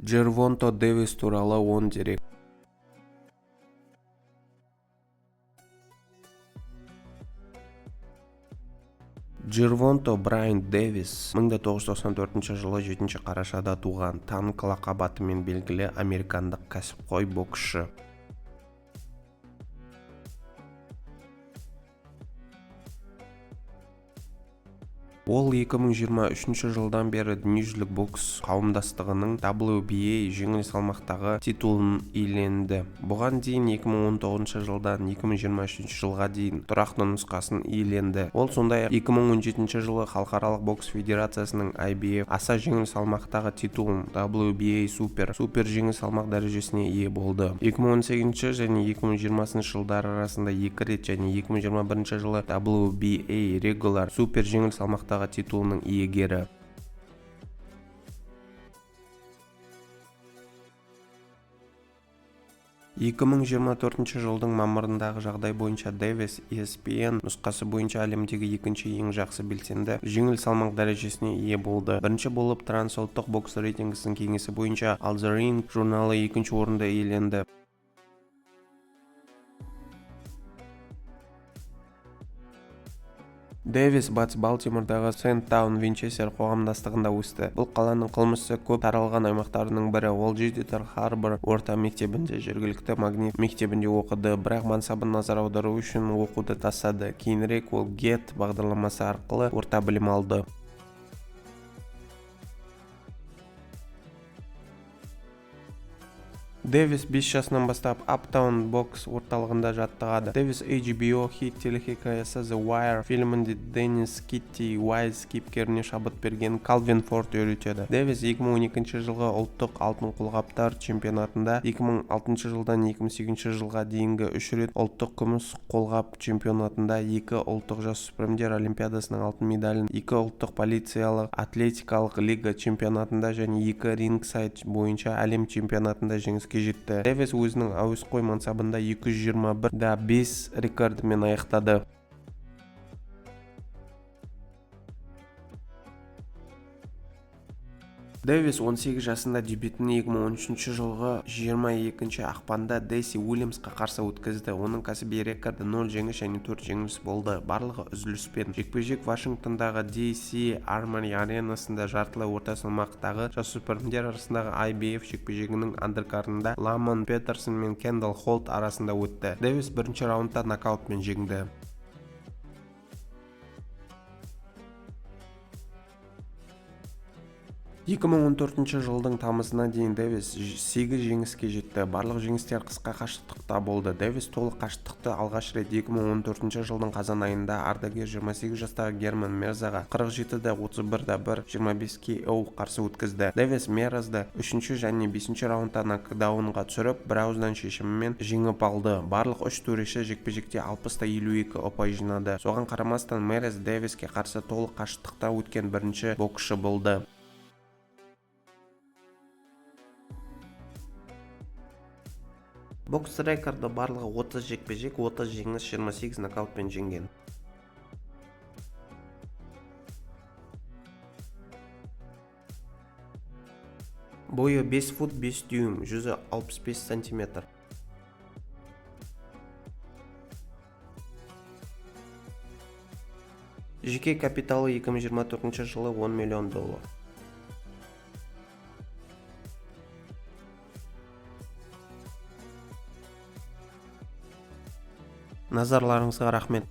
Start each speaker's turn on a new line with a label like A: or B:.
A: Джервонто Дэвис туралы 10 дерек. Джервонто Брайан Дэвис 1994 жылы 7 қарашада туған, танк лақап атымен белгілі американдық кәсіпқой боксшы. Ол 2023 жылдан бері дүниежүзілік бокс қауымдастығының WBA жеңіл салмақтағы титулын иеленді. Бұған дейін 2019 жылдан 2023 жылға дейін тұрақты нұсқасын иеленді. Ол сондай-ақ 2017 жылы халықаралық бокс федерациясының IBF аса жеңіл салмақтағы титулын WBA супер жеңіл салмақ дәрежесіне ие болды. 2018 және 2020 жылдар арасында 2 рет және 2021 жылы WBA регуляр супер жеңіл салмақтағы титулының иегері. Екі мың 24 жылдың мамырындағы жағдай бойынша Дэвис ESPN нұсқасы бойынша әлемдегі екінші ең жақсы белсенді жеңіл салмақ дәрежесіне ие болды. Бірінші болып трансұлттық бокс рейтингісінің кеңесі бойынша All The Ring журналы екінші орынды иеленді. Дэвис батыс Балтимордағы Сент-Таун Винчестер қоғамдастығында өсті. Бұл қаланың қылмысы көп таралған аймақтарының бірі. Ол Джидитер Харбор орта мектебінде, жергілікті Магнит мектебінде оқыды, бірақ мансабын назар аудару үшін оқуды тастады. Кейінірек ол GET бағдарламасы арқылы орта білім алды. Дэвис 5 жасынан бастап Uptown бокс орталығында жаттығады. Дэвис HBO хит телехикаясы The Wire фильмінде Деннис Китти Уайз кейіпкеріне шабыт берген Калвин Форд үйретеді. Дэвис 2012 жылғы ұлттық алтын қолғаптар чемпионатында, 2006 жылдан 2008 жылға дейінгі 3 рет ұлттық күміс қолғап чемпионатында, 2 ұлттық жасөспірімдер олимпиадасының алтын медалін, 2 ұлттық полициялық атлетикалық лига чемпионатында және 2 рингсайд бойынша әлем чемпионатында жеңіске жетті. Дэвис өзінің әуесқой мансабында 221-5 рекордымен аяқтады. Дэвис 18 жасында дебютін 2013 жылғы 22 ақпанда Дейси Уильямсқа қарсы өткізді. Оның кәсіби рекорды 0 жеңіс және 4 жеңіліс болды. Барлығы үзіліспен. Жекпе-жек Вашингтондағы DC Armory аренасында жартылай орта салмақтағы жасөспірімдер арасындағы IBF жекпе-жегінің андеркартында Ламон Петерсон мен Кендалл Холт арасында өтті. Дэвис бірінші раундта нокаутпен жеңді. 2014 жылдың тамызына дейін Дэвис 8 жеңіске жетті. Барлық жеңістер қысқа қашықтықта болды. Дэвис толық қашықтықты алғаш рет 2014 жылдың қазан айында ардагер 28 жастағы Герман Мерзаға 47-31-1 25 KO қарсы өткізді. Дэвис Меразды 3 және 5 раундта нокдаунға түсіріп, бірауыздан шешімімен жеңіп алды. Барлық 3 төреші жекпе-жекте 60-52 ұпай жинады. Соған қарамастан Мераз Дэвиске қарсы толық қашықтықта өткен бірінші боксшы болды. Бокс рекорды барлығы 30 жекпе-жек, 30 жеңіс, 28 нокаутпен жеңген. Бойы 5 фут 5 дюйм, 165 сантиметр. Жеке капиталы 2024 жылы $10 миллион. Назарларыңызға рахмет.